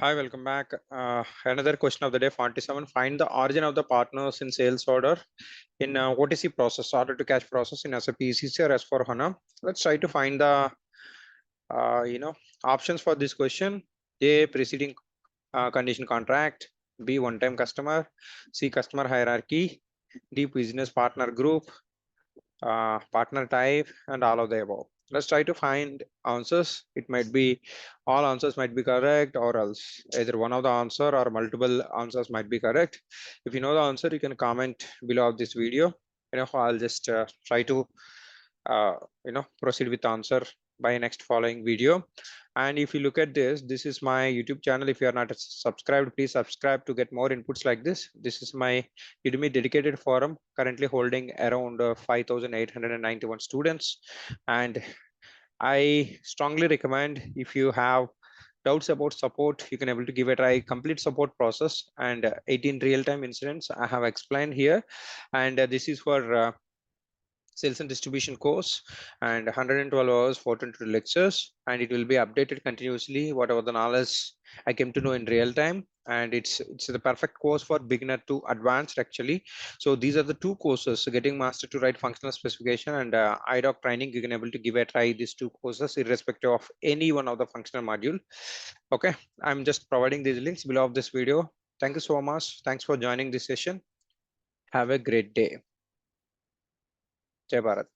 Hi, welcome back. Another question of the day, 47. Find the origin of the partners in sales order in OTC process, order to cash process in SAP ECC or S4 HANA. Let's try to find the options for this question. A, preceding condition contract. B, one-time customer. C, customer hierarchy. D, business partner group, partner type, and all of the above. Let's try to find answers. It might be all answers might be correct, or else either one of the answer or multiple answers might be correct. If you know the answer, you can comment below this video. I'll just try to proceed with the answer by next following video. And if you look at this is my YouTube channel. If you are not subscribed, please subscribe to get more inputs like this. This is my Udemy dedicated forum, currently holding around 5,891 students. And I strongly recommend, if you have doubts about support, you can able to give a try. Complete support process and 18 real-time incidents I have explained here. And this is for sales and distribution course, and 112 hours, 422 lectures, and it will be updated continuously, whatever the knowledge I came to know in real time. And it's the perfect course for beginner to advanced actually. So these are the two courses: getting master to write functional specification and idoc training. You can able to give a try these two courses irrespective of any one of the functional module. Okay, I'm just providing these links below of this video. Thank you so much. Thanks for joining this session. Have a great day. Jai Bharat.